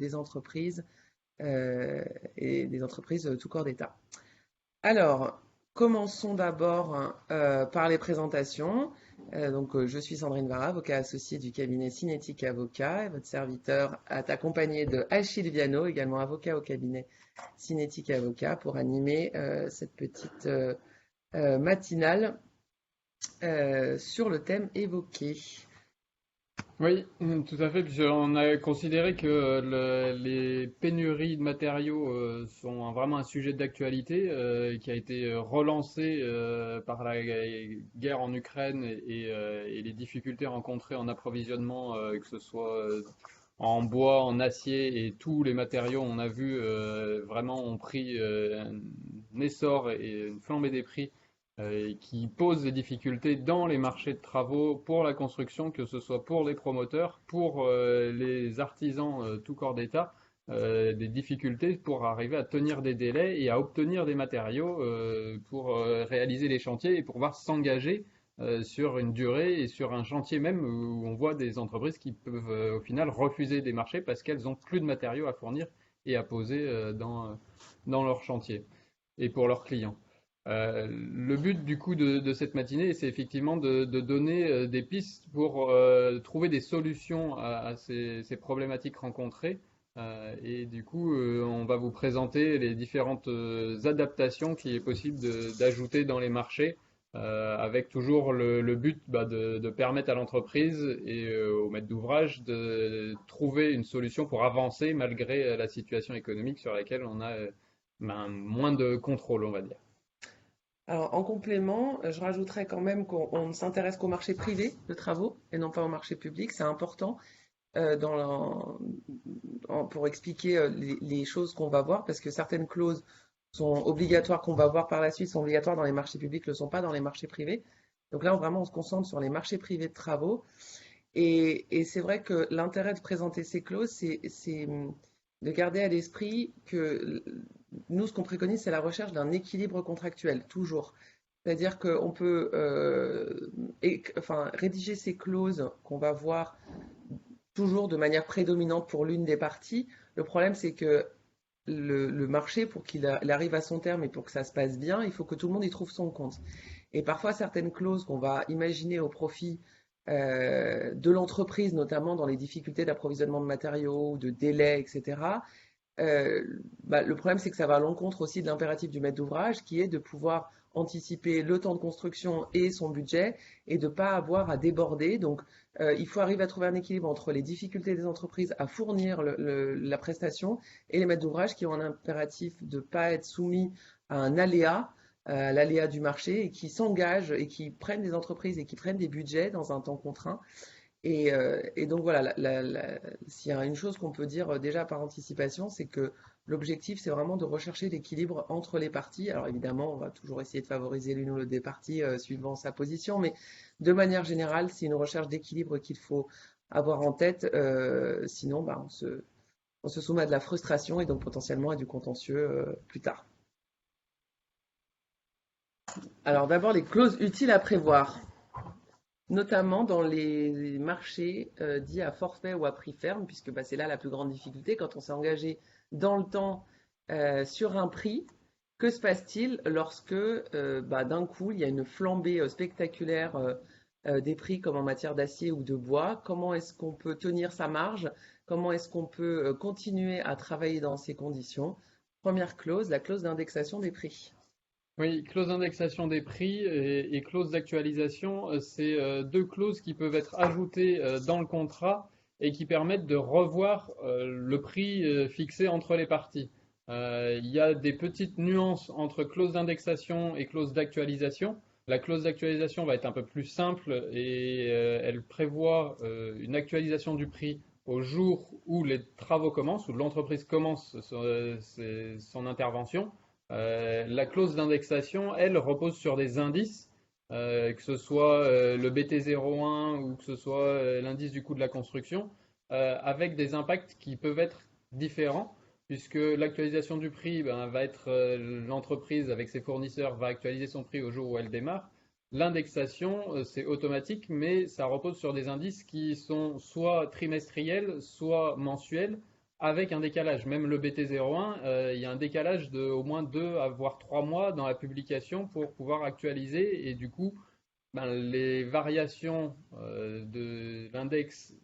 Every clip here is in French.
des entreprises et des entreprises tout corps d'État. Alors, commençons d'abord par les présentations. Je suis Sandrine Vara, avocat associé du cabinet Cinétique Avocat, et votre serviteur est accompagné de Achille Viano, également avocat au cabinet Cinétique Avocat, pour animer cette petite matinale sur le thème évoqué. Oui, tout à fait, puisqu'on a considéré que les pénuries de matériaux sont vraiment un sujet d'actualité qui a été relancé par la guerre en Ukraine et les difficultés rencontrées en approvisionnement, que ce soit en bois, en acier et tous les matériaux, on a vu vraiment ont pris un essor et une flambée des prix qui pose des difficultés dans les marchés de travaux pour la construction, que ce soit pour les promoteurs, pour les artisans tout corps d'État, des difficultés pour arriver à tenir des délais et à obtenir des matériaux pour réaliser les chantiers et pour pouvoir s'engager sur une durée et sur un chantier même où on voit des entreprises qui peuvent au final refuser des marchés parce qu'elles ont plus de matériaux à fournir et à poser dans leur chantier et pour leurs clients. Le but du coup de cette matinée, c'est effectivement de donner des pistes pour trouver des solutions à ces problématiques rencontrées. Et du coup, on va vous présenter les différentes adaptations qu'il est possible d'ajouter dans les marchés, avec toujours le but de permettre à l'entreprise et au maître d'ouvrage de trouver une solution pour avancer malgré la situation économique sur laquelle on a moins de contrôle, on va dire. Alors, en complément, je rajouterais quand même qu'on ne s'intéresse qu'au marché privé de travaux et non pas au marché public. C'est important pour expliquer les choses qu'on va voir, parce que certaines clauses sont obligatoires, qu'on va voir par la suite, sont obligatoires dans les marchés publics, ne le sont pas dans les marchés privés. Donc là, vraiment, on se concentre sur les marchés privés de travaux. Et c'est vrai que l'intérêt de présenter ces clauses, c'est de garder à l'esprit que nous, ce qu'on préconise, c'est la recherche d'un équilibre contractuel, toujours. C'est-à-dire qu'on peut rédiger ces clauses qu'on va voir toujours de manière prédominante pour l'une des parties. Le problème, c'est que le marché, pour qu'il arrive à son terme et pour que ça se passe bien, il faut que tout le monde y trouve son compte. Et parfois, certaines clauses qu'on va imaginer au profit de l'entreprise, notamment dans les difficultés d'approvisionnement de matériaux, de délais, etc., le problème, c'est que ça va à l'encontre aussi de l'impératif du maître d'ouvrage, qui est de pouvoir anticiper le temps de construction et son budget et de ne pas avoir à déborder. Donc, il faut arriver à trouver un équilibre entre les difficultés des entreprises à fournir la prestation et les maîtres d'ouvrage qui ont un impératif de ne pas être soumis à un aléa, l'aléa du marché, et qui s'engagent et qui prennent des entreprises et qui prennent des budgets dans un temps contraint. Et donc voilà, s'il y a une chose qu'on peut dire déjà par anticipation, c'est que l'objectif, c'est vraiment de rechercher l'équilibre entre les parties. Alors évidemment, on va toujours essayer de favoriser l'une ou l'autre des parties suivant sa position, mais de manière générale, c'est une recherche d'équilibre qu'il faut avoir en tête. Sinon, on se soumet à de la frustration et donc potentiellement à du contentieux plus tard. Alors d'abord, les clauses utiles à prévoir, notamment dans les marchés dits à forfait ou à prix ferme, puisque c'est là la plus grande difficulté. Quand on s'est engagé dans le temps sur un prix, que se passe-t-il lorsque d'un coup il y a une flambée spectaculaire des prix comme en matière d'acier ou de bois? Comment est-ce qu'on peut tenir sa marge? Comment est-ce qu'on peut continuer à travailler dans ces conditions? Première clause, la clause d'indexation des prix. Oui, clause d'indexation des prix et clause d'actualisation, c'est deux clauses qui peuvent être ajoutées dans le contrat et qui permettent de revoir le prix fixé entre les parties. Il y a des petites nuances entre clause d'indexation et clause d'actualisation. La clause d'actualisation va être un peu plus simple et elle prévoit une actualisation du prix au jour où les travaux commencent, où l'entreprise commence son intervention. La clause d'indexation, elle, repose sur des indices, que ce soit le BT01 ou que ce soit l'indice du coût de la construction, avec des impacts qui peuvent être différents, puisque l'actualisation du prix va être l'entreprise avec ses fournisseurs va actualiser son prix au jour où elle démarre. L'indexation, c'est automatique, mais ça repose sur des indices qui sont soit trimestriels, soit mensuels, avec un décalage. Même le BT01, il y a un décalage de au moins 2 à voire 3 mois dans la publication pour pouvoir actualiser. Et du coup, ben, les variations de l'index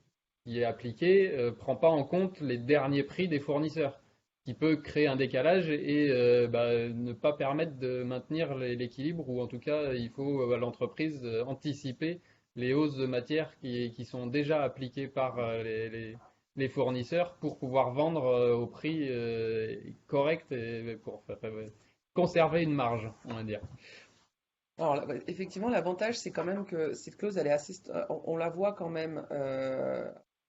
qui est appliqué ne prend pas en compte les derniers prix des fournisseurs, qui peut créer un décalage et bah, ne pas permettre de maintenir l'équilibre, ou en tout cas, il faut à l'entreprise anticiper les hausses de matière qui sont déjà appliquées par les fournisseurs pour pouvoir vendre au prix correct et pour conserver une marge, on va dire. Alors, effectivement, l'avantage, c'est quand même que cette clause, elle est assez, on la voit quand même,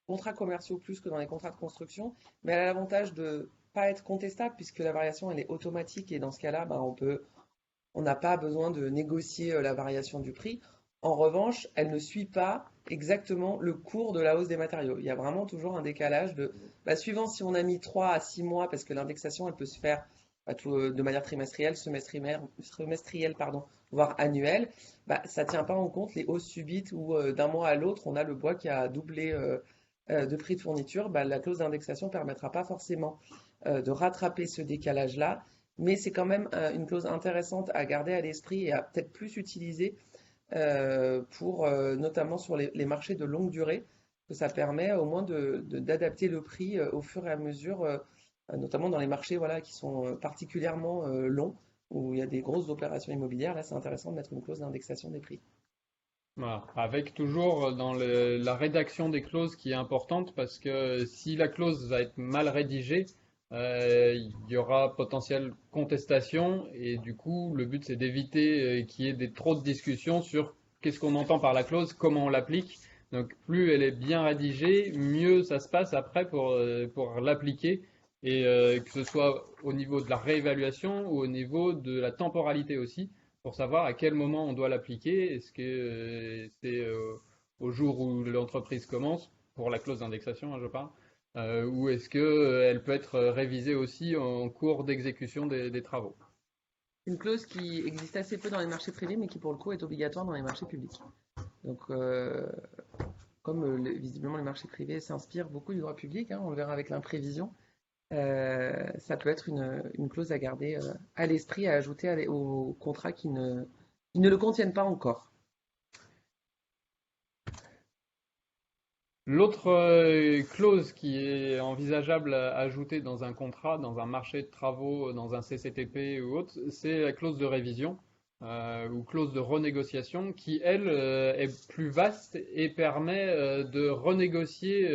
contrats commerciaux plus que dans les contrats de construction, mais elle a l'avantage de pas être contestable puisque la variation, elle est automatique et dans ce cas-là, ben, on n'a pas besoin de négocier la variation du prix. En revanche, elle ne suit pas exactement le cours de la hausse des matériaux. Il y a vraiment toujours un décalage bah, suivant si on a mis 3 à 6 mois, parce que l'indexation, elle peut se faire de manière trimestrielle, semestrielle, pardon, voire annuelle, bah, ça ne tient pas en compte les hausses subites où d'un mois à l'autre, on a le bois qui a doublé de prix de fourniture. Bah, la clause d'indexation ne permettra pas forcément de rattraper ce décalage-là, mais c'est quand même une clause intéressante à garder à l'esprit et à peut-être plus utiliser pour notamment sur les marchés de longue durée, que ça permet au moins d'adapter le prix au fur et à mesure, notamment dans les marchés voilà, qui sont particulièrement longs, où il y a des grosses opérations immobilières. Là, c'est intéressant de mettre une clause d'indexation des prix. Voilà. Avec toujours dans la rédaction des clauses qui est importante parce que si la clause va être mal rédigée, il y aura potentielle contestation et du coup le but c'est d'éviter qu'il y ait trop de discussions sur qu'est-ce qu'on entend par la clause, comment on l'applique. Donc plus elle est bien rédigée, mieux ça se passe après pour l'appliquer et que ce soit au niveau de la réévaluation ou au niveau de la temporalité aussi pour savoir à quel moment on doit l'appliquer. Est-ce que c'est au jour où l'entreprise commence, pour la clause d'indexation, hein, je parle, ou est-ce que elle peut être révisée aussi en cours d'exécution des travaux? Une clause qui existe assez peu dans les marchés privés, mais qui pour le coup est obligatoire dans les marchés publics. Donc, comme visiblement les marchés privés s'inspirent beaucoup du droit public, hein, on le verra avec l'imprévision, ça peut être une clause à garder à l'esprit, à ajouter aux contrats qui ne le contiennent pas encore. L'autre clause qui est envisageable à ajouter dans un contrat, dans un marché de travaux, dans un CCTP ou autre, c'est la clause de révision ou clause de renégociation qui, elle, est plus vaste et permet de renégocier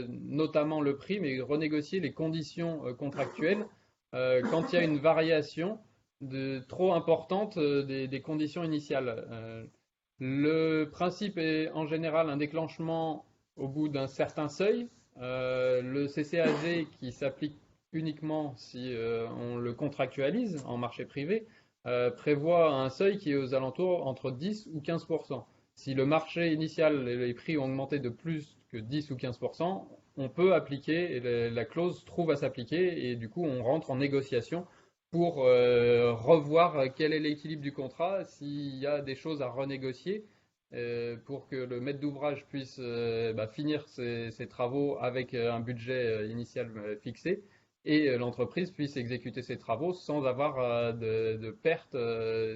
notamment le prix, mais renégocier les conditions contractuelles quand il y a une variation trop importante des conditions initiales. Le principe est en général un déclenchement au bout d'un certain seuil. Le CCAG qui s'applique uniquement si on le contractualise en marché privé prévoit un seuil qui est aux alentours entre 10 ou 15%. Si le marché initial, les prix ont augmenté de plus que 10 ou 15%, on peut appliquer, et la clause trouve à s'appliquer et du coup on rentre en négociation pour revoir quel est l'équilibre du contrat, s'il y a des choses à renégocier pour que le maître d'ouvrage puisse finir ses travaux avec un budget initial fixé et l'entreprise puisse exécuter ses travaux sans avoir de pertes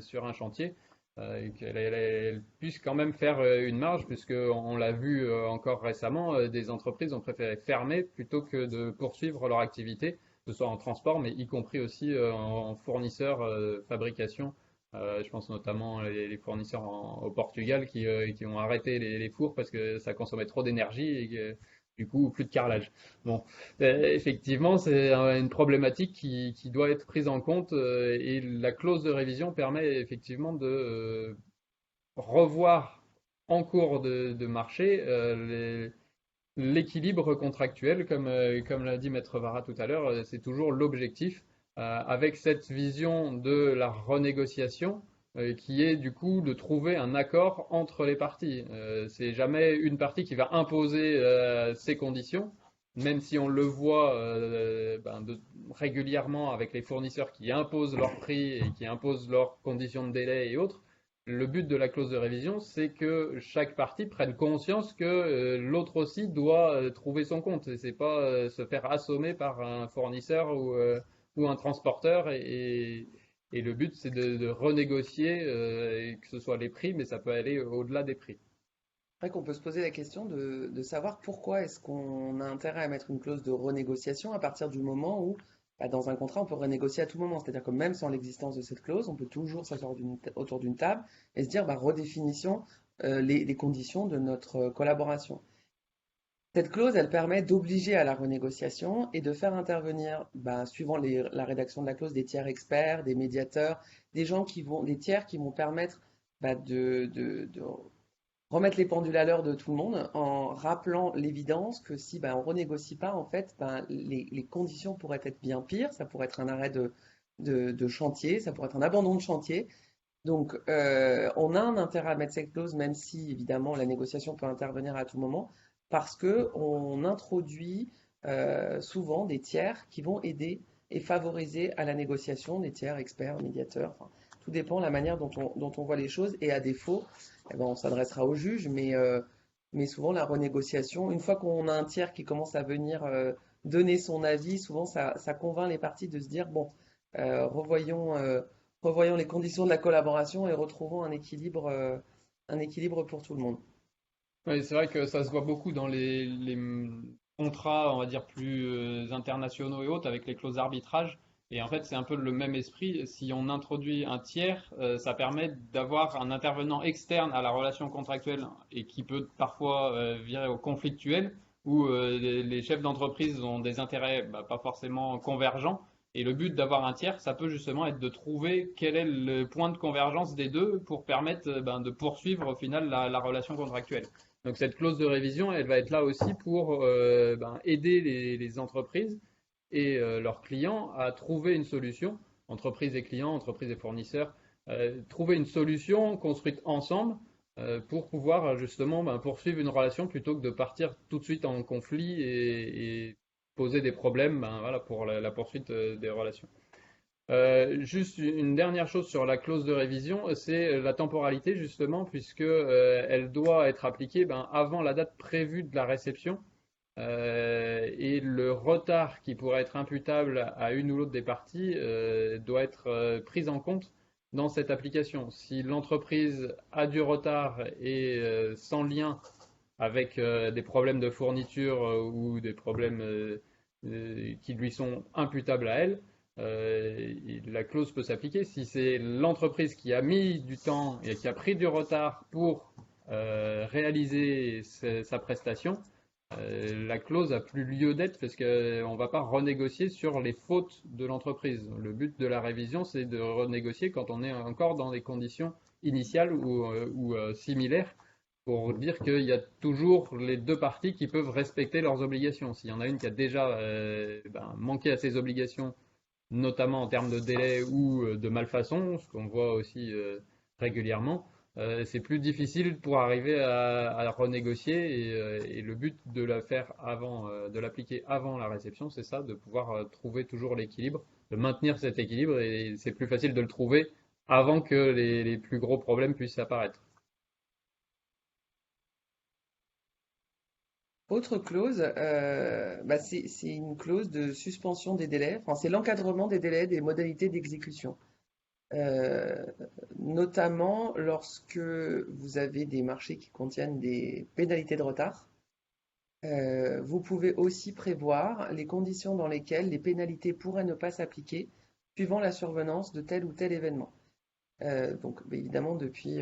sur un chantier, et qu'elle puisse quand même faire une marge, puisqu'on l'a vu encore récemment, des entreprises ont préféré fermer plutôt que de poursuivre leur activité, que ce soit en transport, mais y compris aussi en fournisseur, fabrication. Je pense notamment les fournisseurs au Portugal qui ont arrêté les fours parce que ça consommait trop d'énergie et que, du coup, plus de carrelage. Bon, effectivement, c'est une problématique qui doit être prise en compte et la clause de révision permet effectivement de revoir en cours de marché l'équilibre contractuel, comme l'a dit Maître Vara tout à l'heure, c'est toujours l'objectif, avec cette vision de la renégociation, qui est du coup de trouver un accord entre les parties. C'est jamais une partie qui va imposer ses conditions, même si on le voit régulièrement avec les fournisseurs qui imposent leurs prix et qui imposent leurs conditions de délai et autres. le but de la clause de révision, c'est que chaque partie prenne conscience que l'autre aussi doit trouver son compte. Et c'est pas se faire assommer par un fournisseur ou un transporteur. Et le but, c'est de renégocier, et que ce soit les prix, mais ça peut aller au-delà des prix. C'est vrai qu'on peut se poser la question de savoir pourquoi est-ce qu'on a intérêt à mettre une clause de renégociation à partir du moment où, bah, dans un contrat, on peut renégocier à tout moment. C'est-à-dire que même sans l'existence de cette clause, on peut toujours s'asseoir autour d'une table et se dire, bah, redéfinissons les conditions de notre collaboration. Cette clause, elle permet d'obliger à la renégociation et de faire intervenir, bah, suivant la rédaction de la clause, des tiers experts, des médiateurs, des tiers qui vont permettre bah, de remettre les pendules à l'heure de tout le monde en rappelant l'évidence que si ben, on renégocie pas, en fait, ben, les conditions pourraient être bien pires. Ça pourrait être un arrêt de chantier, ça pourrait être un abandon de chantier. Donc, on a un intérêt à mettre cette clause, même si évidemment la négociation peut intervenir à tout moment, parce que on introduit souvent des tiers qui vont aider et favoriser à la négociation, des tiers experts, médiateurs. Enfin, tout dépend de la manière dont on voit les choses. Et à défaut, eh ben, on s'adressera au juge, mais souvent la renégociation, une fois qu'on a un tiers qui commence à venir donner son avis, souvent ça convainc les parties de se dire bon, revoyons. Revoyons les conditions de la collaboration et retrouvons un équilibre pour tout le monde. Oui, c'est vrai que ça se voit beaucoup dans les contrats, on va dire, plus internationaux et autres, avec les clauses arbitrage. Et en fait, c'est un peu le même esprit. Si on introduit un tiers, ça permet d'avoir un intervenant externe à la relation contractuelle et qui peut parfois virer au conflictuel, où les chefs d'entreprise ont des intérêts bah, pas forcément convergents. Et le but d'avoir un tiers, ça peut justement être de trouver quel est le point de convergence des deux pour permettre ben, de poursuivre au final la relation contractuelle. Donc cette clause de révision, elle va être là aussi pour ben, aider les entreprises et leurs clients à trouver une solution, entreprises et clients, entreprises et fournisseurs, trouver une solution construite ensemble pour pouvoir justement ben, poursuivre une relation plutôt que de partir tout de suite en conflit et poser des problèmes ben, voilà, pour la poursuite des relations. Juste une dernière chose sur la clause de révision, c'est la temporalité justement, puisque elle doit être appliquée ben, avant la date prévue de la réception. Et le retard qui pourrait être imputable à une ou l'autre des parties doit être pris en compte dans cette application. Si l'entreprise a du retard et sans lien avec des problèmes de fourniture ou des problèmes qui lui sont imputables à elle, la clause peut s'appliquer. Si c'est l'entreprise qui a mis du temps et qui a pris du retard pour réaliser sa prestation, la clause a plus lieu d'être parce qu'on ne va pas renégocier sur les fautes de l'entreprise. Le but de la révision, c'est de renégocier quand on est encore dans des conditions initiales ou similaires pour dire qu'il y a toujours les deux parties qui peuvent respecter leurs obligations. S'il y en a une qui a déjà ben, manqué à ses obligations, notamment en termes de délai ou de malfaçon, ce qu'on voit aussi régulièrement, c'est plus difficile pour arriver à renégocier et le but de la faire avant, de l'appliquer avant la réception, c'est ça, de pouvoir trouver toujours l'équilibre, de maintenir cet équilibre et c'est plus facile de le trouver avant que les plus gros problèmes puissent apparaître. Autre clause, bah, c'est une clause de suspension des délais, enfin, c'est l'encadrement des délais des modalités d'exécution. Euh, Notamment lorsque vous avez des marchés qui contiennent des pénalités de retard. Vous pouvez aussi prévoir les conditions dans lesquelles les pénalités pourraient ne pas s'appliquer suivant la survenance de tel ou tel événement. Donc, bah, évidemment, depuis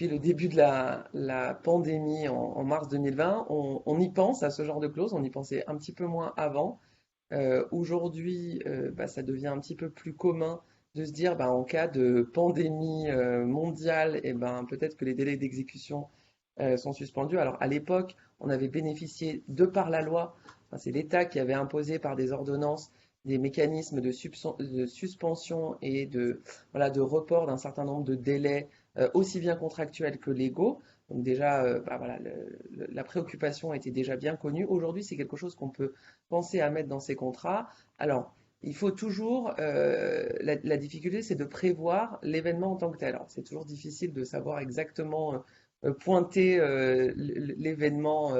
le début de la pandémie en mars 2020, on y pense à ce genre de clause, on y pensait un petit peu moins avant. Aujourd'hui, bah, ça devient un petit peu plus commun de se dire, bah, en cas de pandémie mondiale, et ben, peut-être que les délais d'exécution sont suspendus. Alors à l'époque, on avait bénéficié de par la loi, enfin, c'est l'État qui avait imposé par des ordonnances des mécanismes de suspension et voilà, de report d'un certain nombre de délais aussi bien contractuels que légaux. Donc déjà, bah voilà, la préoccupation était déjà bien connue. Aujourd'hui, c'est quelque chose qu'on peut penser à mettre dans ces contrats. Alors, il faut toujours, la difficulté, c'est de prévoir l'événement en tant que tel. Alors, c'est toujours difficile de savoir exactement pointer l'événement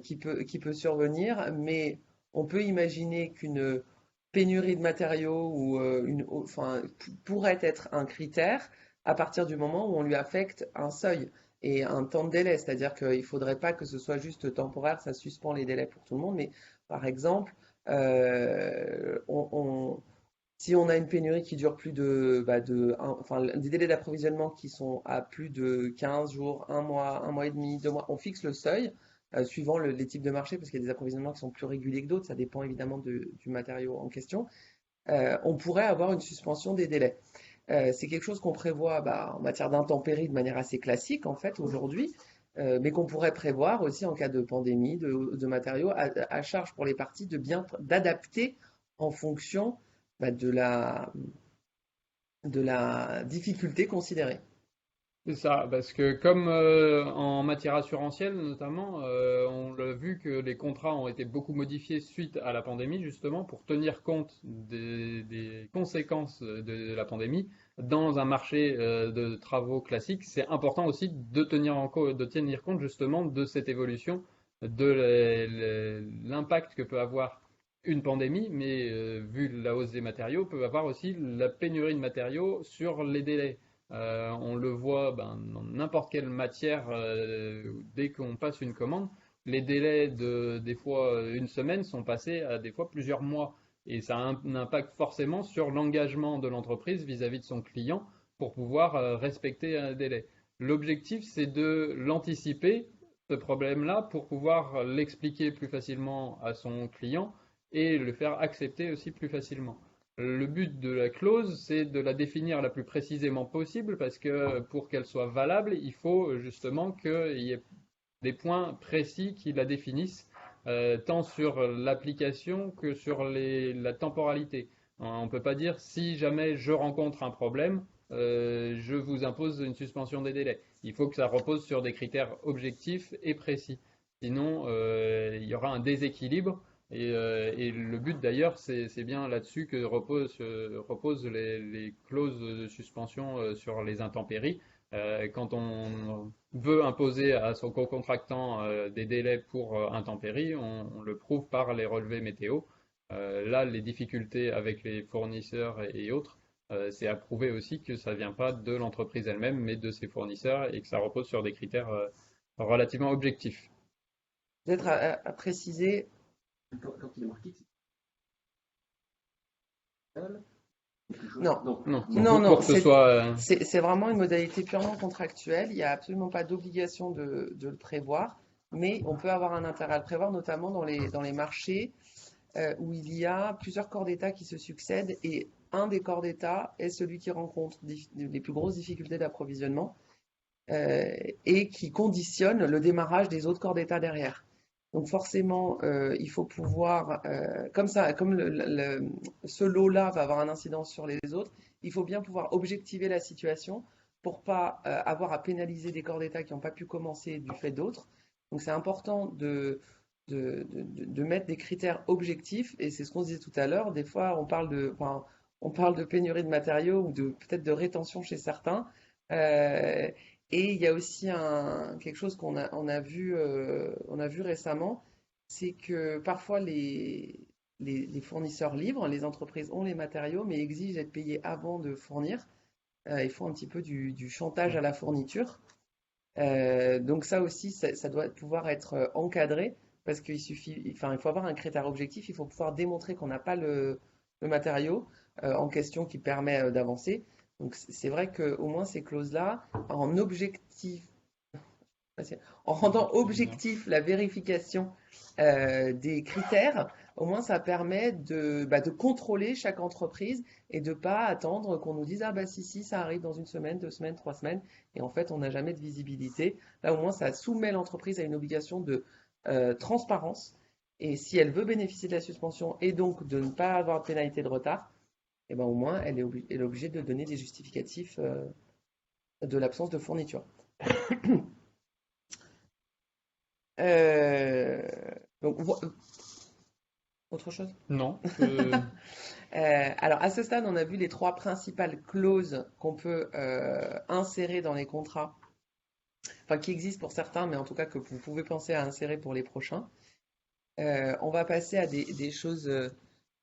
qui peut survenir, mais on peut imaginer qu'une pénurie de matériaux ou enfin, pourrait être un critère à partir du moment où on lui affecte un seuil et un temps de délai. C'est-à-dire qu'il ne faudrait pas que ce soit juste temporaire, ça suspend les délais pour tout le monde, mais par exemple, euh, on, on- si on a une pénurie qui dure plus enfin, des délais d'approvisionnement qui sont à plus de 15 jours, un mois et demi, 2 mois, on fixe le seuil, suivant les types de marché, parce qu'il y a des approvisionnements qui sont plus réguliers que d'autres, ça dépend évidemment du matériau en question. On pourrait avoir une suspension des délais. C'est quelque chose qu'on prévoit en matière d'intempéries de manière assez classique, en fait, aujourd'hui, mais qu'on pourrait prévoir aussi en cas de pandémie, de matériaux à charge pour les parties d'adapter en fonction de de la difficulté considérée. C'est ça, parce que comme en matière assurantielle notamment, on l'a vu que les contrats ont été beaucoup modifiés suite à la pandémie, justement, pour tenir compte des conséquences de la pandémie. Dans un marché de travaux classiques, c'est important aussi de tenir compte justement de cette évolution, l'impact que peut avoir une pandémie, mais vu la hausse des matériaux, peut avoir aussi la pénurie de matériaux sur les délais. On le voit dans n'importe quelle matière, dès qu'on passe une commande, les délais de des fois une semaine sont passés à des fois plusieurs mois. Et ça a un impact forcément sur l'engagement de l'entreprise vis-à-vis de son client pour pouvoir respecter un délai. L'objectif, c'est de l'anticiper, ce problème-là, pour pouvoir l'expliquer plus facilement à son client et le faire accepter aussi plus facilement. Le but de la clause, c'est de la définir la plus précisément possible parce que pour qu'elle soit valable, il faut justement qu'il y ait des points précis qui la définissent, tant sur l'application que sur la temporalité. On ne peut pas dire si jamais je rencontre un problème, je vous impose une suspension des délais. Il faut que ça repose sur des critères objectifs et précis. Sinon, il y aura un déséquilibre. Et le but d'ailleurs, c'est bien là-dessus que reposent les clauses de suspension sur les intempéries. Quand on veut imposer à son co-contractant des délais pour intempéries, on le prouve par les relevés météo. Là, les difficultés avec les fournisseurs et autres, c'est à prouver aussi que ça ne vient pas de l'entreprise elle-même, mais de ses fournisseurs et que ça repose sur des critères relativement objectifs. Peut-être à préciser, quand il est marqué que c'est non, Non, non, non, pour que ce soit c'est vraiment une modalité purement contractuelle. Il n'y a absolument pas d'obligation de le prévoir, mais on peut avoir un intérêt à le prévoir, notamment dans les marchés où il y a plusieurs corps d'État qui se succèdent et un des corps d'État est celui qui rencontre les plus grosses difficultés d'approvisionnement euh, et qui conditionne le démarrage des autres corps d'État derrière. Donc forcément, il faut pouvoir, comme ça, comme ce lot-là va avoir un incidence sur les autres, il faut bien pouvoir objectiver la situation pour pas avoir à pénaliser des corps d'État qui n'ont pas pu commencer du fait d'autres. Donc c'est important de mettre des critères objectifs, et c'est ce qu'on disait tout à l'heure, des fois enfin, on parle de pénurie de matériaux ou peut-être de rétention chez certains. Euh, et il y a aussi quelque chose on a vu récemment, c'est que parfois les fournisseurs livrent, les entreprises ont les matériaux, mais exigent d'être payés avant de fournir. Ils font un petit peu du chantage à la fourniture. Donc ça aussi, ça doit pouvoir être encadré parce enfin, il faut avoir un critère objectif, il faut pouvoir démontrer qu'on n'a pas le matériau en question qui permet d'avancer. Donc c'est vrai qu'au moins ces clauses-là, en rendant objectif la vérification des critères, au moins ça permet de contrôler chaque entreprise et de ne pas attendre qu'on nous dise ah bah si ça arrive dans une semaine, 2 semaines, 3 semaines et en fait on n'a jamais de visibilité. Là au moins ça soumet l'entreprise à une obligation de transparence et si elle veut bénéficier de la suspension et donc de ne pas avoir de pénalité de retard, et ben au moins elle est obligée de donner des justificatifs de l'absence de fourniture. Euh, donc, Autre chose? Non. Alors, à ce stade, on a vu les trois principales clauses qu'on peut insérer dans les contrats, enfin qui existent pour certains, mais en tout cas que vous pouvez penser à insérer pour les prochains. On va passer à des choses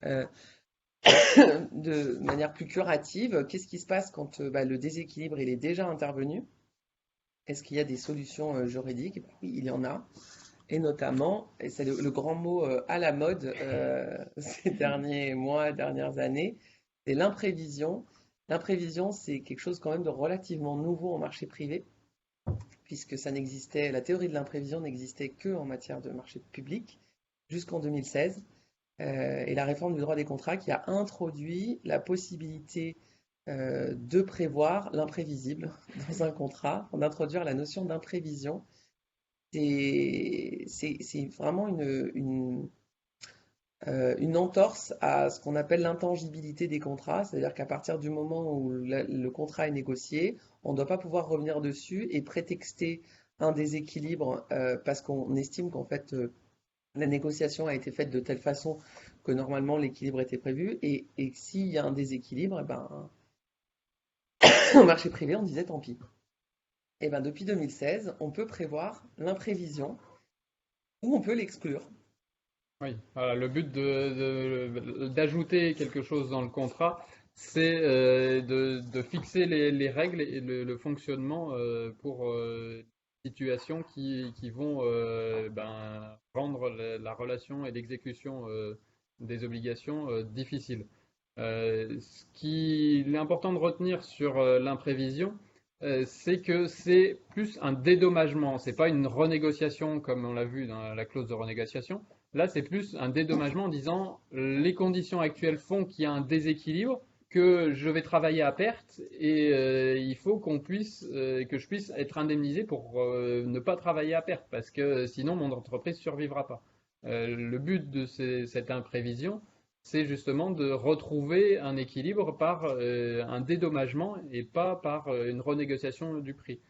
euh, de manière plus curative. Qu'est-ce qui se passe quand le déséquilibre il est déjà intervenu? Est-ce qu'il y a des solutions juridiques? Oui, il y en a. Et notamment, et c'est le grand mot à la mode ces derniers mois, dernières années, c'est l'imprévision. L'imprévision, c'est quelque chose quand même de relativement nouveau en marché privé, puisque la théorie de l'imprévision n'existait que en matière de marché public jusqu'en 2016. Et la réforme du droit des contrats qui a introduit la possibilité de prévoir l'imprévisible dans un contrat, d'introduire la notion d'imprévision. C'est vraiment une entorse à ce qu'on appelle l'intangibilité des contrats, c'est-à-dire qu'à partir du moment où le contrat est négocié, on ne doit pas pouvoir revenir dessus et prétexter un déséquilibre parce qu'on estime qu'en fait la négociation a été faite de telle façon que normalement l'équilibre était prévu et s'il y a un déséquilibre, eh ben, au marché privé on disait tant pis. Et ben, depuis 2016, on peut prévoir l'imprévision ou on peut l'exclure. Oui, voilà, le but d'ajouter quelque chose dans le contrat, c'est de fixer les règles et le fonctionnement pour situations qui vont rendre la relation et l'exécution des obligations difficiles. Ce qu'il est important de retenir sur l'imprévision, c'est que c'est plus un dédommagement. C'est pas une renégociation comme on l'a vu dans la clause de renégociation. Là, c'est plus un dédommagement en disant les conditions actuelles font qu'il y a un déséquilibre, que je vais travailler à perte et il faut que je puisse être indemnisé pour ne pas travailler à perte parce que sinon mon entreprise survivra pas. Le but de cette imprévision, c'est justement de retrouver un équilibre par un dédommagement et pas par une renégociation du prix.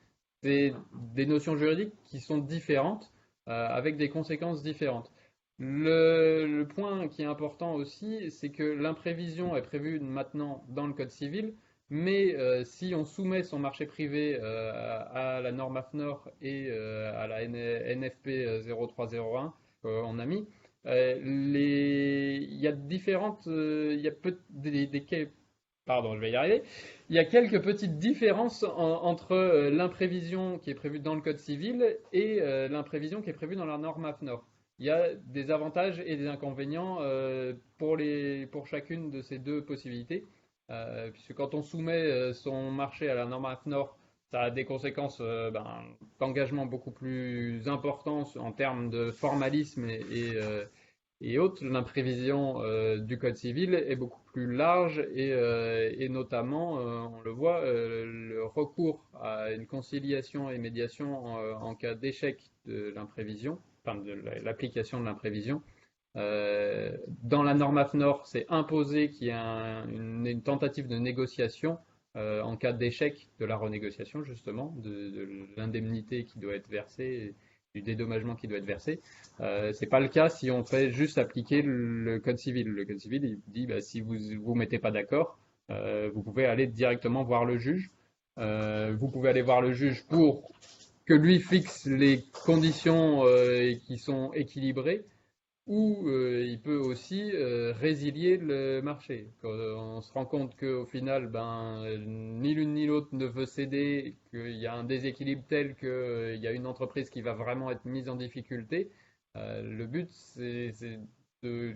C'est des notions juridiques qui sont différentes avec des conséquences différentes. Le point qui est important aussi, c'est que l'imprévision est prévue maintenant dans le Code civil, mais si on soumet son marché privé à la norme AFNOR et à la NFP 0301 en ami, il y a différentes, il y a pardon, je vais y arriver. Il y a quelques petites différences entre l'imprévision qui est prévue dans le Code civil et l'imprévision qui est prévue dans la norme AFNOR. Il y a des avantages et des inconvénients pour chacune de ces deux possibilités. Puisque quand on soumet son marché à la norme AFNOR, ça a des conséquences d'engagement beaucoup plus importants en termes de formalisme et autres. L'imprévision du Code civil est beaucoup plus large et notamment, on le voit, le recours à une conciliation et médiation en cas d'échec de l'imprévision, enfin de l'application de l'imprévision. Dans la norme AFNOR, c'est imposé qu'il y ait une tentative de négociation en cas d'échec de la renégociation, justement, de l'indemnité qui doit être versée, du dédommagement qui doit être versé. C'est pas le cas si on fait juste appliquer le Code civil. Le Code civil, il dit si vous vous mettez pas d'accord, vous pouvez aller directement voir le juge. Vous pouvez aller voir le juge pour que lui fixe les conditions qui sont équilibrées ou il peut aussi résilier le marché. Quand on se rend compte qu'au final, ni l'une ni l'autre ne veut céder, qu'il y a un déséquilibre tel qu'il y a une entreprise qui va vraiment être mise en difficulté, le but, c'est de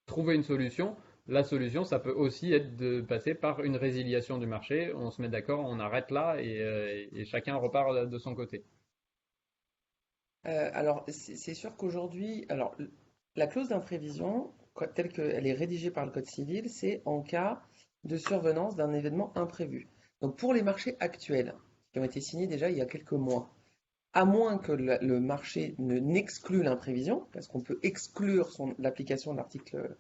trouver une solution. La solution, ça peut aussi être de passer par une résiliation du marché. On se met d'accord, on arrête là et chacun repart de son côté. Alors, c'est sûr qu'aujourd'hui, alors la clause d'imprévision, telle qu'elle est rédigée par le Code civil, c'est en cas de survenance d'un événement imprévu. Donc, pour les marchés actuels, qui ont été signés déjà il y a quelques mois, à moins que le marché n'exclue l'imprévision, parce qu'on peut exclure l'application de l'article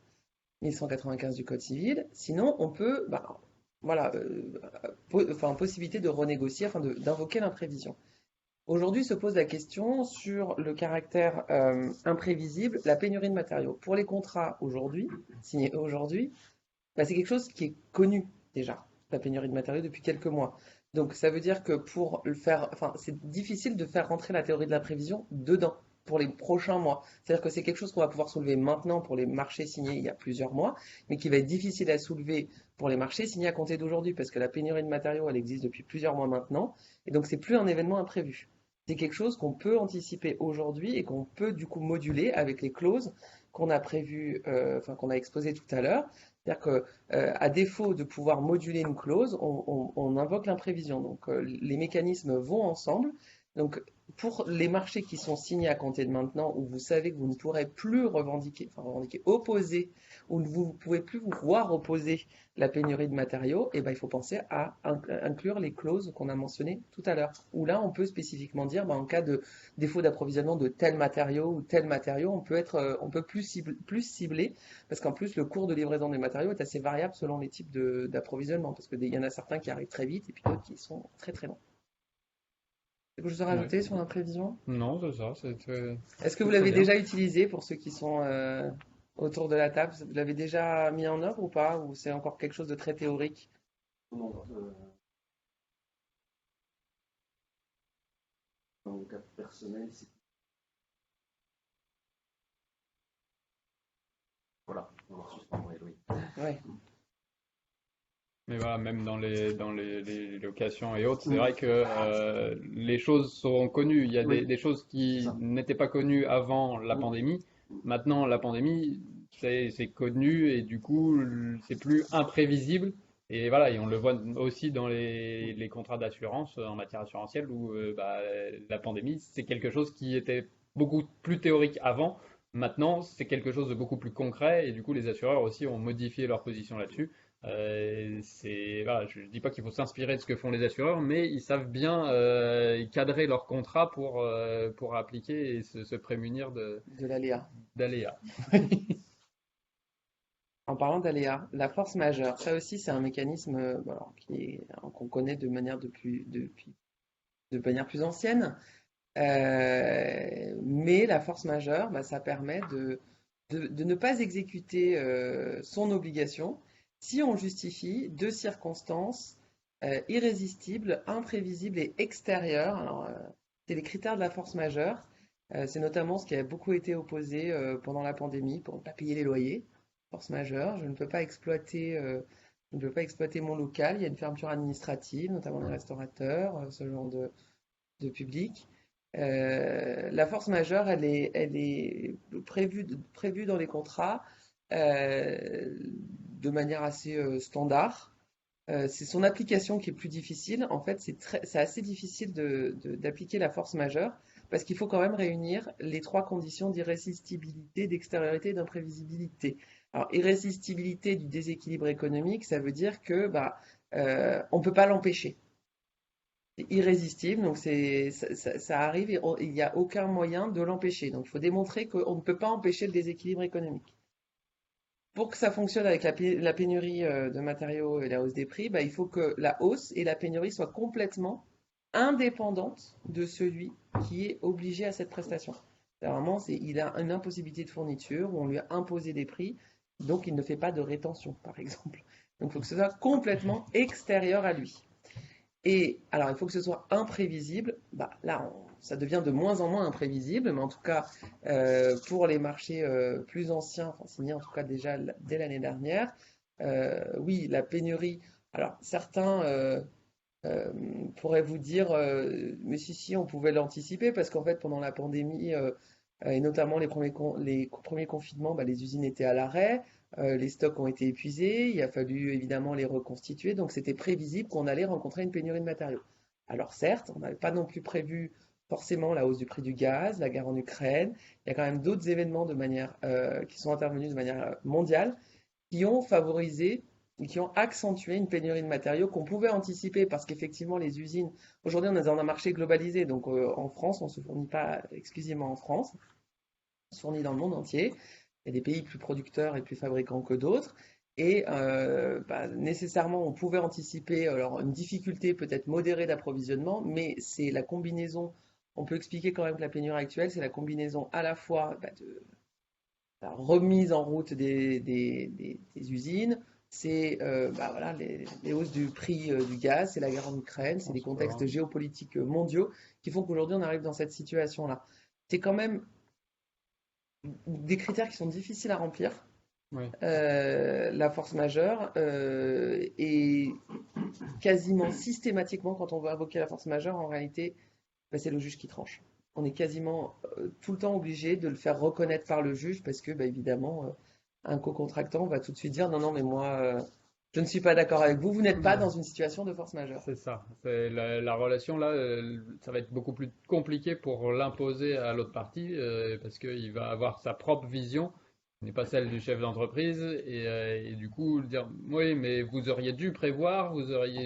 1195 du Code civil, sinon on peut, voilà, enfin, possibilité de renégocier, enfin d'invoquer l'imprévision. Aujourd'hui se pose la question sur le caractère imprévisible, la pénurie de matériaux. Pour les contrats aujourd'hui, signés aujourd'hui, bah, c'est quelque chose qui est connu déjà, la pénurie de matériaux depuis quelques mois. Donc ça veut dire que pour le faire, enfin, c'est difficile de faire rentrer la théorie de la prévision dedans pour les prochains mois. C'est-à-dire que c'est quelque chose qu'on va pouvoir soulever maintenant pour les marchés signés il y a plusieurs mois, mais qui va être difficile à soulever pour les marchés signés à compter d'aujourd'hui, parce que la pénurie de matériaux, elle existe depuis plusieurs mois maintenant, et donc c'est plus un événement imprévu. C'est quelque chose qu'on peut anticiper aujourd'hui et qu'on peut du coup moduler avec les clauses qu'on a prévues, enfin qu'on a exposées tout à l'heure. C'est-à-dire que, à défaut de pouvoir moduler une clause, on invoque l'imprévision. Donc, les mécanismes vont ensemble. Donc, pour les marchés qui sont signés à compter de maintenant, où vous savez que vous ne pourrez plus revendiquer, enfin revendiquer, opposer, ou vous ne pouvez plus vous voir opposer la pénurie de matériaux, et ben, il faut penser à inclure les clauses qu'on a mentionnées tout à l'heure. Où là, on peut spécifiquement dire, ben, en cas de défaut d'approvisionnement de tel matériau ou tel matériau, on peut plus cibler parce qu'en plus, le cours de livraison des matériaux est assez variable selon les types d'approvisionnement, parce qu'il y en a certains qui arrivent très vite et puis d'autres qui sont très très longs. Quelque chose à Ouais. rajouter sur l'imprévision? Non, c'est ça, Est-ce que vous c'est très l'avez bien. déjà utilisé pour ceux qui sont autour de la table? Vous l'avez déjà mis en œuvre ou pas? Ou c'est encore quelque chose de très théorique? Non, dans le cas personnel, c'est voilà, on va suspendre, oui. Ouais. Mais voilà, même les locations et autres, c'est Mm. vrai que les choses sont connues. Il y a Oui, des choses c'est qui ça. n'étaient pas connues avant la Mm. pandémie. Mm. Maintenant, la pandémie, c'est connu et du coup, c'est plus imprévisible. Et voilà, et on le voit aussi dans les contrats d'assurance en matière assurantielle où bah, la pandémie, c'est quelque chose qui était beaucoup plus théorique avant. Maintenant, c'est quelque chose de beaucoup plus concret et du coup, les assureurs aussi ont modifié leur position là-dessus. Voilà, je ne dis pas qu'il faut s'inspirer de ce que font les assureurs, mais ils savent bien cadrer leurs contrats pour appliquer et se prémunir De l'aléa. d'aléas. En parlant d'aléa, la force majeure, ça aussi c'est un mécanisme bon, alors, qu'on connaît de manière plus ancienne. Mais la force majeure, bah, ça permet de ne pas exécuter son obligation si on justifie deux circonstances irrésistibles, imprévisibles et extérieures. Alors, c'est les critères de la force majeure. C'est notamment ce qui a beaucoup été opposé pendant la pandémie pour ne pas payer les loyers. Force majeure, je ne peux pas exploiter mon local. Il y a une fermeture administrative, notamment des restaurateurs, ce genre de public. La force majeure, elle est prévue dans les contrats de manière assez standard. C'est son application qui est plus difficile. En fait, c'est assez difficile d'appliquer la force majeure parce qu'il faut quand même réunir les trois conditions d'irrésistibilité, d'extériorité et d'imprévisibilité. Alors, irrésistibilité du déséquilibre économique, ça veut dire que bah, on ne peut pas l'empêcher. C'est irrésistible, donc ça arrive et il n'y a aucun moyen de l'empêcher. Donc il faut démontrer qu'on ne peut pas empêcher le déséquilibre économique. Pour que ça fonctionne avec la pénurie de matériaux et la hausse des prix, bah, il faut que la hausse et la pénurie soient complètement indépendantes de celui qui est obligé à cette prestation. Vraiment, il a une impossibilité de fourniture où on lui a imposé des prix, donc il ne fait pas de rétention, par exemple. Donc il faut que ce soit complètement extérieur à lui. Et alors, il faut que ce soit imprévisible. Bah, là, ça devient de moins en moins imprévisible, mais en tout cas, pour les marchés plus anciens, enfin signés en tout cas déjà dès l'année dernière, oui, la pénurie. Alors, certains pourraient vous dire, mais si, on pouvait l'anticiper, parce qu'en fait, pendant la pandémie, et notamment les premiers confinements, bah, les usines étaient à l'arrêt, les stocks ont été épuisés, il a fallu évidemment les reconstituer, donc c'était prévisible qu'on allait rencontrer une pénurie de matériaux. Alors certes, on n'avait pas non plus prévu forcément la hausse du prix du gaz, la guerre en Ukraine, il y a quand même d'autres événements qui sont intervenus de manière mondiale, qui ont favorisé et qui ont accentué une pénurie de matériaux qu'on pouvait anticiper parce qu'effectivement les usines, aujourd'hui on est dans un marché globalisé, donc en France on ne se fournit pas exclusivement en France, on se fournit dans le monde entier. Il y a des pays plus producteurs et plus fabricants que d'autres. Et bah, nécessairement, on pouvait anticiper alors, une difficulté peut-être modérée d'approvisionnement, mais c'est la combinaison on peut expliquer quand même que la pénurie actuelle, c'est la combinaison à la fois de la remise en route des usines, c'est voilà, les hausses du prix du gaz, c'est la guerre en Ukraine, c'est des contextes Transport. géopolitiques mondiaux qui font qu'aujourd'hui on arrive dans cette situation-là. C'est quand même des critères qui sont difficiles à remplir. Oui, La force majeure et quasiment systématiquement, quand on veut invoquer la force majeure, en réalité, c'est le juge qui tranche. On est quasiment tout le temps obligé de le faire reconnaître par le juge parce que, évidemment, un co-contractant va tout de suite dire non, non, mais moi, je ne suis pas d'accord avec vous, vous n'êtes pas dans une situation de force majeure. c'est ça. C'est la relation là, ça va être beaucoup plus compliqué pour l'imposer à l'autre partie parce qu'il va avoir sa propre vision, qui n'est pas celle du chef d'entreprise, et du coup dire oui, mais vous auriez dû prévoir,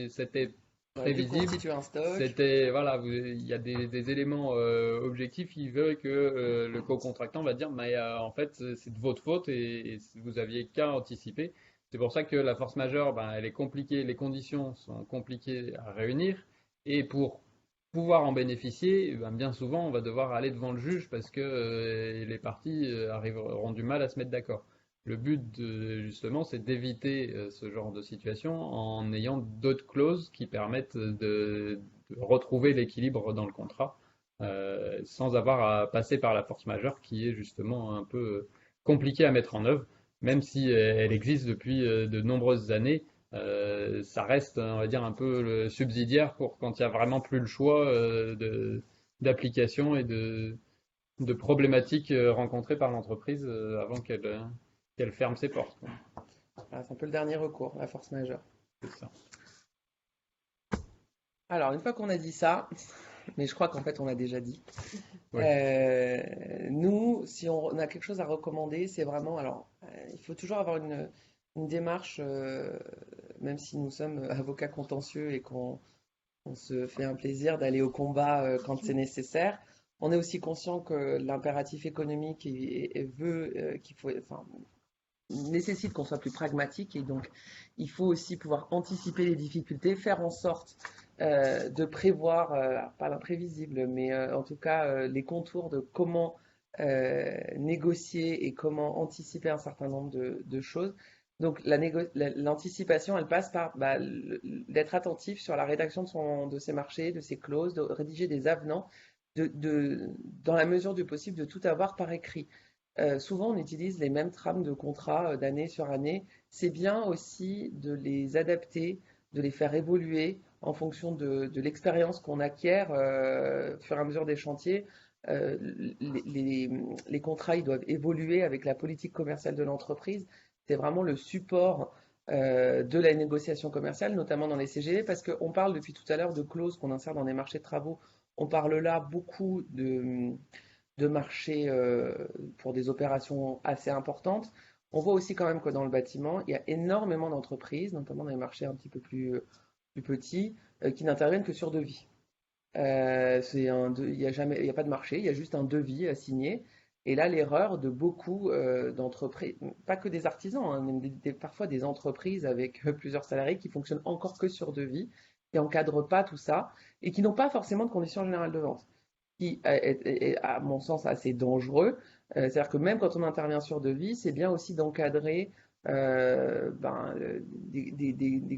c'était On aurait dû prévisible, constituer un stock. c'était voilà, il y a des éléments objectifs qui veulent que le co-contractant va dire mais en fait c'est de votre faute et vous aviez qu'à anticiper. C'est pour ça que la force majeure, ben, elle est compliquée, les conditions sont compliquées à réunir. Et pour pouvoir en bénéficier, ben, bien souvent, on va devoir aller devant le juge parce que les parties auront du mal à se mettre d'accord. Le but, justement, c'est d'éviter ce genre de situation en ayant d'autres clauses qui permettent de retrouver l'équilibre dans le contrat sans avoir à passer par la force majeure qui est justement un peu compliquée à mettre en œuvre même si elle existe depuis de nombreuses années, ça reste, on va dire, un peu le subsidiaire pour quand il n'y a vraiment plus le choix d'application et de problématiques rencontrées par l'entreprise avant qu'elle ferme ses portes, quoi. Voilà, c'est un peu le dernier recours, la force majeure. C'est ça. Alors, une fois qu'on a dit ça, mais je crois qu'en fait on l'a déjà dit, Oui, nous, si on a quelque chose à recommander, c'est vraiment, alors, il faut toujours avoir une démarche, même si nous sommes avocats contentieux et qu'on se fait un plaisir d'aller au combat quand c'est nécessaire. On est aussi conscient que l'impératif économique veut qu'il faut, enfin, nécessite qu'on soit plus pragmatique et donc il faut aussi pouvoir anticiper les difficultés, faire en sorte de prévoir, pas l'imprévisible, mais en tout cas les contours de comment négocier et comment anticiper un certain nombre de choses. Donc l'anticipation, elle passe par d'être attentif sur la rédaction de ses marchés, de ses clauses, de rédiger des avenants, dans la mesure du possible, de tout avoir par écrit. Souvent, on utilise les mêmes trames de contrats d'année sur année. C'est bien aussi de les adapter, de les faire évoluer en fonction de l'expérience qu'on acquiert au fur et à mesure des chantiers. Euh, les contrats, ils doivent évoluer avec la politique commerciale de l'entreprise. C'est vraiment le support de la négociation commerciale, notamment dans les CGV, parce qu'on parle depuis tout à l'heure de clauses qu'on insère dans des marchés de travaux. On parle là beaucoup de marché pour des opérations assez importantes. On voit aussi quand même que dans le bâtiment, il y a énormément d'entreprises, notamment dans les marchés un petit peu plus petits, qui n'interviennent que sur devis. Il y a pas de marché, il y a juste un devis à signer. Et là, l'erreur de beaucoup d'entreprises, pas que des artisans, hein, mais parfois des entreprises avec plusieurs salariés qui fonctionnent encore que sur devis, qui n'encadrent pas tout ça et qui n'ont pas forcément de conditions générales de vente qui est, à mon sens, assez dangereux. C'est-à-dire que même quand on intervient sur devis, c'est bien aussi d'encadrer des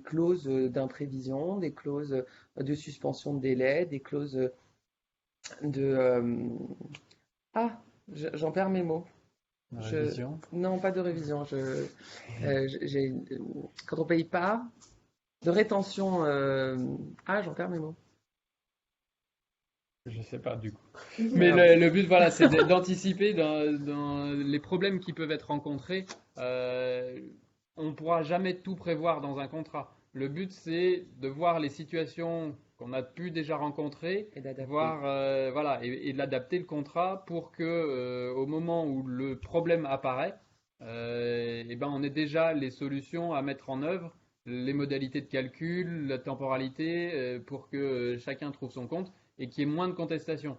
clauses d'imprévision, des clauses de suspension de délai, des clauses de... Ah, j'en perds mes mots. la Je, révision. non, pas de révision. Quand on paye pas, de rétention. Ah, j'en perds mes mots. Je sais pas du coup. Mais Alors, le but, voilà, c'est d'anticiper dans les problèmes qui peuvent être rencontrés. On ne pourra jamais tout prévoir dans un contrat. Le but, c'est de voir les situations qu'on a pu déjà rencontrer, et d'adapter. voir, voilà, et d'adapter le contrat pour que, au moment où le problème apparaît, eh ben, on ait déjà les solutions à mettre en œuvre, les modalités de calcul, la temporalité, pour que chacun trouve son compte et qu'il y ait moins de contestation.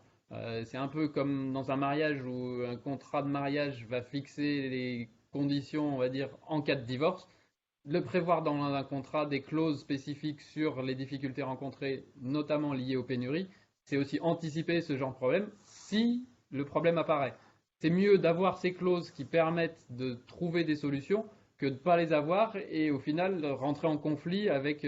C'est un peu comme dans un mariage où un contrat de mariage va fixer les conditions, on va dire, en cas de divorce. Le prévoir dans un contrat des clauses spécifiques sur les difficultés rencontrées, notamment liées aux pénuries, c'est aussi anticiper ce genre de problème si le problème apparaît. C'est mieux d'avoir ces clauses qui permettent de trouver des solutions que de ne pas les avoir et au final rentrer en conflit avec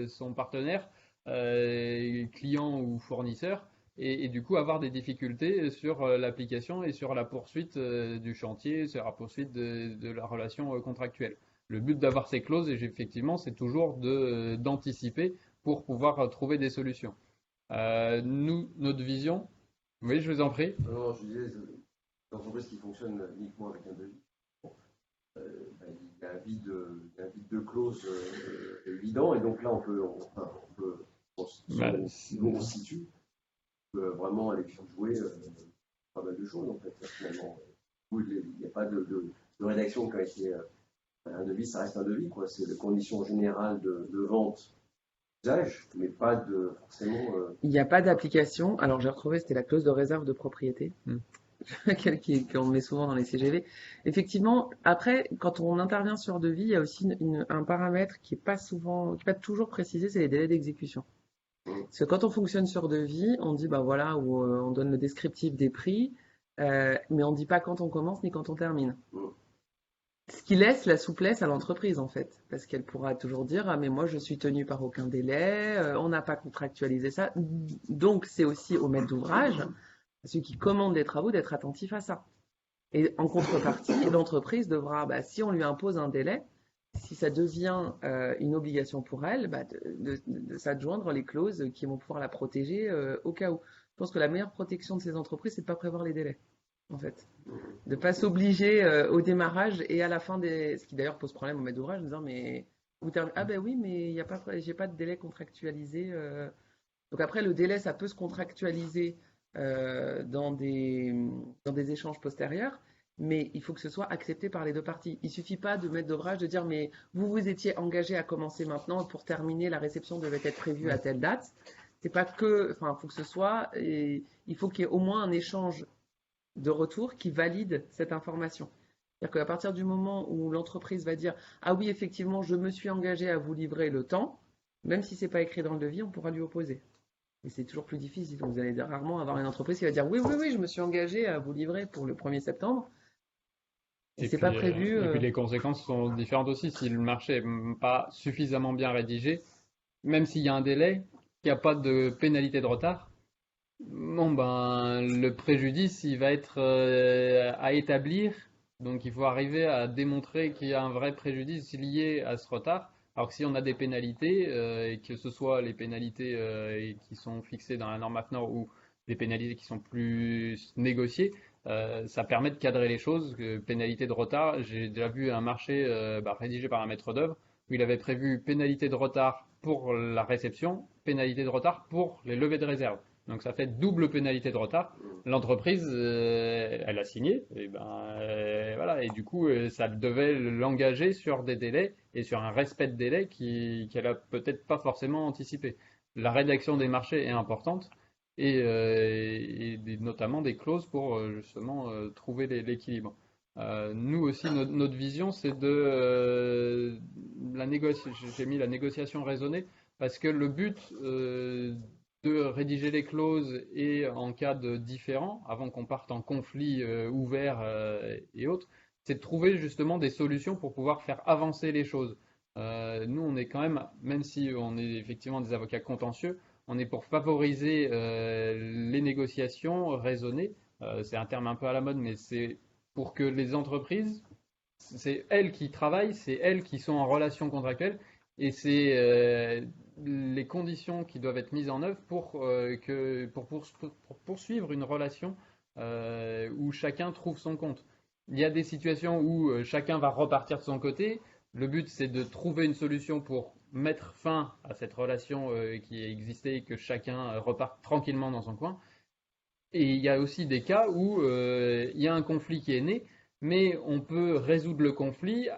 son partenaire, client ou fournisseur, et du coup avoir des difficultés sur l'application et sur la poursuite du chantier, sur la poursuite de la relation contractuelle. Le but d'avoir ces clauses, effectivement, c'est toujours d'anticiper pour pouvoir trouver des solutions. Nous, notre vision, oui, je vous en prie. Non, je disais, les entreprises qui fonctionnent uniquement avec un devis, il y a un vide de clause évident, et donc là, on se situe, on peut vraiment aller faire jouer pas mal de choses, en fait, finalement. Il n'y a pas de rédaction qui a été. Un devis, ça reste un devis, quoi. C'est les conditions générales de vente d'usage, mais pas de forcément. Il n'y a pas d'application. Alors j'ai retrouvé, c'était la clause de réserve de propriété, qu'on met souvent dans les CGV. Effectivement, après, quand on intervient sur devis, il y a aussi un paramètre qui n'est pas toujours précisé, c'est les délais d'exécution. Parce que quand on fonctionne sur devis, on dit bah voilà, où on donne le descriptif des prix, mais on ne dit pas quand on commence ni quand on termine. Ce qui laisse la souplesse à l'entreprise, en fait, parce qu'elle pourra toujours dire ah mais moi je suis tenue par aucun délai, on n'a pas contractualisé ça. Donc c'est aussi au maître d'ouvrage, à celui qui commande les travaux, d'être attentif à ça. Et en contrepartie, l'entreprise devra, si on lui impose un délai, si ça devient une obligation pour elle, de s'adjoindre les clauses qui vont pouvoir la protéger au cas où. Je pense que la meilleure protection de ces entreprises, c'est de ne pas prévoir les délais, en fait. De ne pas s'obliger au démarrage et à la fin ce qui d'ailleurs pose problème au maître d'ouvrage, en disant mais ah ben oui, mais j'ai pas de délai contractualisé. Donc après, le délai, ça peut se contractualiser dans des échanges postérieurs, mais il faut que ce soit accepté par les deux parties. Il ne suffit pas de maître d'ouvrage de dire mais vous étiez engagé à commencer maintenant, pour terminer la réception devait être prévue à telle date. C'est pas que, enfin, il faut que ce soit, et il faut qu'il y ait au moins un échange de retour qui valide cette information. C'est-à-dire qu'à partir du moment où l'entreprise va dire ah oui, effectivement, je me suis engagé à vous livrer le temps, même si c'est pas écrit dans le devis, on pourra lui opposer. Et c'est toujours plus difficile. Vous allez rarement avoir une entreprise qui va dire oui, oui, oui, je me suis engagé à vous livrer pour le 1er septembre. Et c'est pas prévu. Et puis les conséquences sont différentes aussi. Si le marché n'est pas suffisamment bien rédigé, même s'il y a un délai, qu'il n'y a pas de pénalité de retard, le préjudice, il va être à établir. Donc il faut arriver à démontrer qu'il y a un vrai préjudice lié à ce retard. Alors que si on a des pénalités, et que ce soit les pénalités qui sont fixées dans la norme AFNOR ou des pénalités qui sont plus négociées, ça permet de cadrer les choses. Pénalité de retard, j'ai déjà vu un marché rédigé par un maître d'œuvre où il avait prévu pénalité de retard pour la réception, pénalité de retard pour les levées de réserve. Donc ça fait double pénalité de retard. L'entreprise, elle a signé, et voilà, et du coup, ça devait l'engager sur des délais et sur un respect de délai qu'elle a peut-être pas forcément anticipé. La rédaction des marchés est importante et notamment des clauses pour justement trouver l'équilibre. Nous aussi, notre vision, c'est de la négociation. J'ai mis la négociation raisonnée parce que le but de rédiger les clauses et en cas de différend, avant qu'on parte en conflit ouvert et autres, c'est de trouver justement des solutions pour pouvoir faire avancer les choses. Nous, on est quand même si on est effectivement des avocats contentieux, on est pour favoriser les négociations raisonnées. C'est un terme un peu à la mode, mais c'est pour que les entreprises, c'est elles qui travaillent, c'est elles qui sont en relation contractuelle, et c'est les conditions qui doivent être mises en œuvre pour poursuivre une relation où chacun trouve son compte. Il y a des situations où chacun va repartir de son côté. Le but, c'est de trouver une solution pour mettre fin à cette relation qui existait et que chacun reparte tranquillement dans son coin. Et il y a aussi des cas où il y a un conflit qui est né, mais on peut résoudre le conflit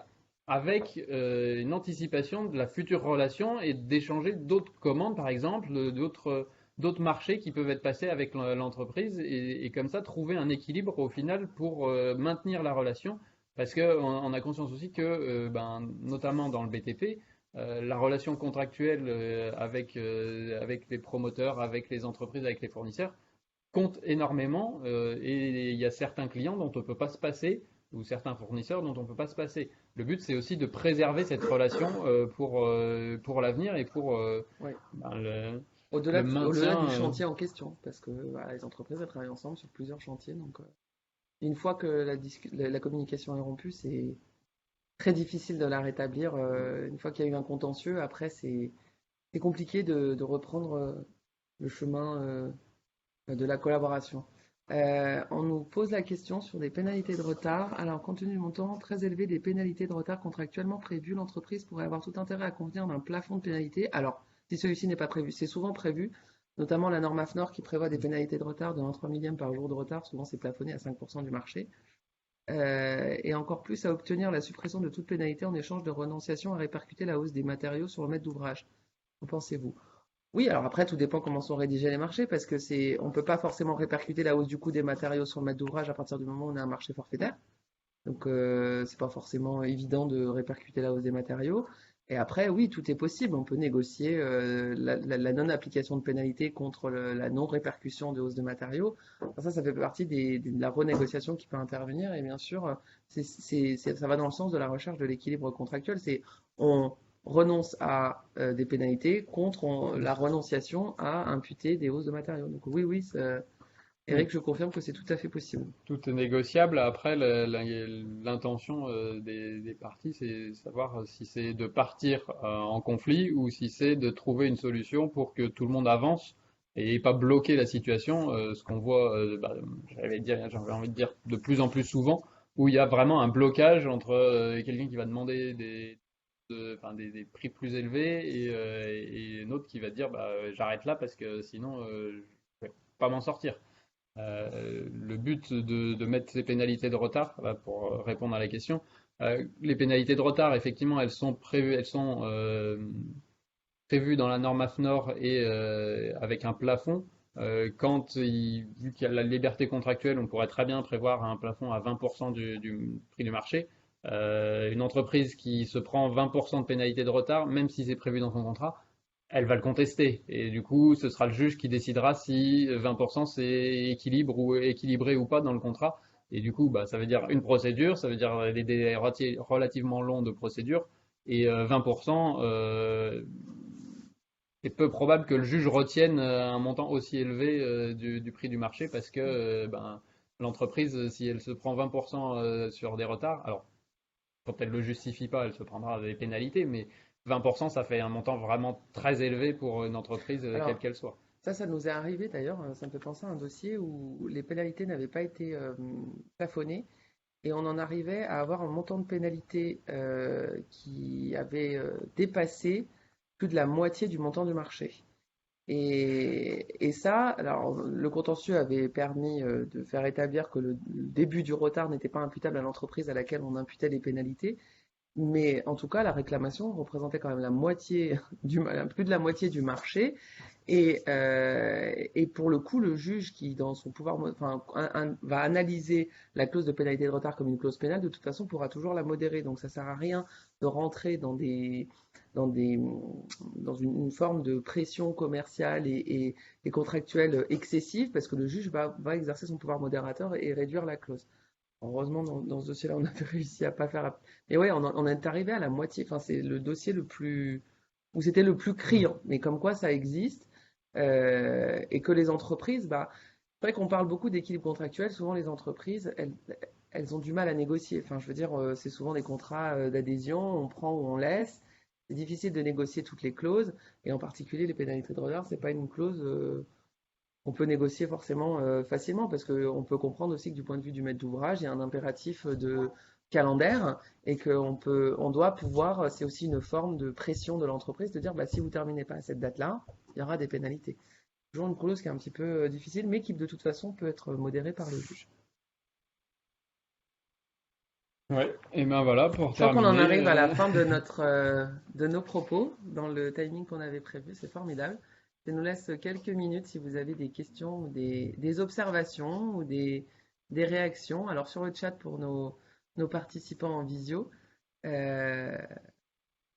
avec une anticipation de la future relation et d'échanger d'autres commandes, par exemple, d'autres marchés qui peuvent être passés avec l'entreprise et comme ça trouver un équilibre au final pour maintenir la relation. Parce qu'on a conscience aussi que, notamment dans le BTP, la relation contractuelle avec les promoteurs, avec les entreprises, avec les fournisseurs compte énormément et il y a certains clients dont on ne peut pas se passer ou certains fournisseurs dont on ne peut pas se passer. Le but, c'est aussi de préserver cette relation pour l'avenir et pour Ouais. ben, Au-delà le au-delà du maintien. chantier en question, parce que voilà, les entreprises elles travaillent ensemble sur plusieurs chantiers, donc une fois que la communication est rompue, c'est très difficile de la rétablir. Une fois qu'il y a eu un contentieux, après c'est compliqué de reprendre le chemin de la collaboration. On nous pose la question sur des pénalités de retard. Alors, compte tenu du montant très élevé des pénalités de retard contractuellement prévues, l'entreprise pourrait avoir tout intérêt à convenir d'un plafond de pénalité. Alors, si celui-ci n'est pas prévu, c'est souvent prévu, notamment la norme AFNOR qui prévoit des pénalités de retard de 1,3 millième par jour de retard. Souvent, c'est plafonné à 5% du marché. Et encore plus à obtenir la suppression de toute pénalité en échange de renonciation à répercuter la hausse des matériaux sur le maître d'ouvrage. Qu'en pensez-vous? Oui, alors après, tout dépend comment sont rédigés les marchés, parce que on peut pas forcément répercuter la hausse du coût des matériaux sur le maître d'ouvrage à partir du moment où on a un marché forfaitaire. Donc, c'est pas forcément évident de répercuter la hausse des matériaux. Et après, oui, tout est possible. On peut négocier la non-application de pénalité contre la non-répercussion de hausse de matériaux. Enfin, ça fait partie de la renégociation qui peut intervenir. Et bien sûr, ça va dans le sens de la recherche de l'équilibre contractuel. On renonce à des pénalités contre la renonciation à imputer des hausses de matériaux. Donc oui, oui, Oui, Eric, je confirme que c'est tout à fait possible. tout est négociable. Après, l'intention des parties, c'est savoir si c'est de partir en conflit ou si c'est de trouver une solution pour que tout le monde avance et pas bloquer la situation. Ce qu'on voit, j'avais envie de dire de plus en plus souvent, où il y a vraiment un blocage entre quelqu'un qui va demander des prix plus élevés et une autre qui va dire bah, j'arrête là parce que sinon je vais pas m'en sortir. Le but de mettre ces pénalités de retard, là, pour répondre à la question, les pénalités de retard, effectivement, elles sont prévues dans la norme AFNOR et avec un plafond. Vu qu'il y a la liberté contractuelle, on pourrait très bien prévoir un plafond à 20% du prix du marché. Une entreprise qui se prend 20% de pénalité de retard, même si c'est prévu dans son contrat, elle va le contester. Et du coup, ce sera le juge qui décidera si 20% c'est équilibré ou pas dans le contrat. Et du coup, bah, ça veut dire une procédure, ça veut dire des délais relativement longs de procédure. Et 20%, c'est peu probable que le juge retienne un montant aussi élevé du prix du marché parce que ben, l'entreprise, si elle se prend 20% sur des retards, alors quand elle ne le justifie pas, elle se prendra des pénalités, mais 20%, ça fait un montant vraiment très élevé pour une entreprise, quelle Alors, qu'elle soit. ça nous est arrivé d'ailleurs, ça me fait penser à un dossier où les pénalités n'avaient pas été plafonnées et on en arrivait à avoir un montant de pénalité qui avait dépassé plus de la moitié du montant du marché. Et ça, alors le contentieux avait permis de faire établir que le début du retard n'était pas imputable à l'entreprise à laquelle on imputait les pénalités, mais en tout cas, la réclamation représentait quand même la moitié plus de la moitié du marché. Et pour le coup, le juge qui, dans son pouvoir, enfin, va analyser la clause de pénalité de retard comme une clause pénale, de toute façon, pourra toujours la modérer. Donc, ça sert à rien de rentrer dans des, dans une forme de pression commerciale et contractuelle excessive, parce que le juge va exercer son pouvoir modérateur et réduire la clause. Heureusement, dans ce dossier-là, on avait réussi à pas faire. Mais ouais, on est arrivé à la moitié. Enfin, c'est le dossier le plus où c'était le plus criant. Mais comme quoi, ça existe et que les entreprises, bah, c'est vrai qu'on parle beaucoup d'équilibre contractuel. Souvent, les entreprises, elles ont du mal à négocier. Enfin, je veux dire, c'est souvent des contrats d'adhésion. On prend ou on laisse. C'est difficile de négocier toutes les clauses et en particulier les pénalités de retard. C'est pas une clause on peut négocier forcément facilement parce qu'on peut comprendre aussi que du point de vue du maître d'ouvrage, il y a un impératif de calendaire et on doit pouvoir, c'est aussi une forme de pression de l'entreprise de dire bah, si vous ne terminez pas à cette date-là, il y aura des pénalités. Toujours une clause qui est un petit peu difficile, mais qui de toute façon peut être modérée par le juge. Ouais, et ben voilà, pour Je crois qu'on en terminer, arrive à la fin de nos propos dans le timing qu'on avait prévu, c'est formidable. Ça nous laisse quelques minutes si vous avez des questions ou des observations ou des réactions. Alors sur le chat pour nos participants en visio. Euh,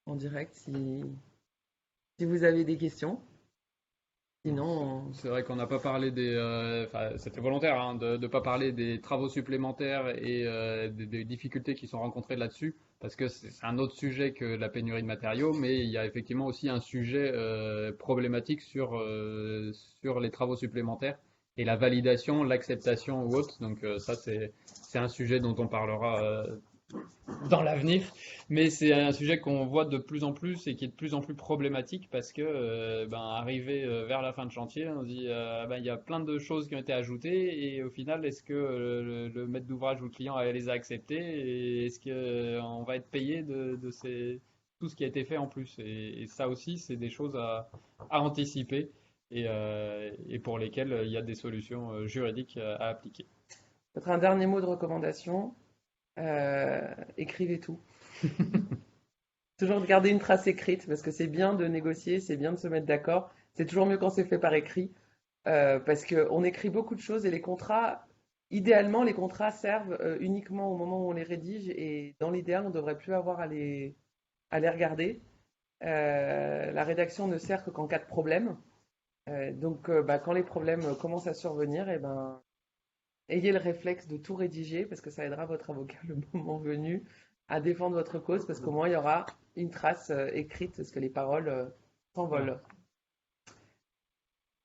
en direct si vous avez des questions. Sinon, C'est vrai qu'on n'a pas parlé enfin, c'était volontaire hein, de ne pas parler des travaux supplémentaires et des difficultés qui sont rencontrées là-dessus, parce que c'est un autre sujet que la pénurie de matériaux, mais il y a effectivement aussi un sujet problématique sur les travaux supplémentaires et la validation, l'acceptation ou autre. Donc ça, c'est un sujet dont on parlera dans l'avenir, mais c'est un sujet qu'on voit de plus en plus et qui est de plus en plus problématique parce que, arrivé vers la fin de chantier, on se dit, il y a plein de choses qui ont été ajoutées et au final, est-ce que le maître d'ouvrage ou le client les a acceptées et est-ce qu'on va être payé tout ce qui a été fait en plus? Et ça aussi, c'est des choses à anticiper et pour lesquelles il y a des solutions juridiques à appliquer. peut-être un dernier mot de recommandation. Écrivez tout. Toujours de garder une trace écrite parce que c'est bien de négocier, c'est bien de se mettre d'accord. C'est toujours mieux quand c'est fait par écrit parce qu'on écrit beaucoup de choses et les contrats, idéalement, les contrats servent uniquement au moment où on les rédige et dans l'idéal, on ne devrait plus avoir à les regarder. La rédaction ne sert que qu'en cas de problème. Quand les problèmes commencent à survenir, ayez le réflexe de tout rédiger parce que ça aidera votre avocat le moment venu à défendre votre cause parce qu'au moins il y aura une trace écrite parce que les paroles s'envolent.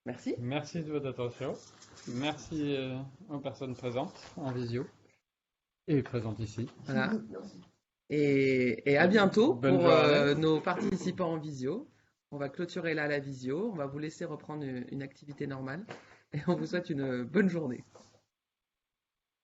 Merci. Merci de votre attention. Merci aux personnes présentes en visio et présentes ici. Voilà. Et à bientôt Bonne pour journée. nos participants en visio. On va clôturer là la visio. On va vous laisser reprendre une activité normale et on vous souhaite une bonne journée.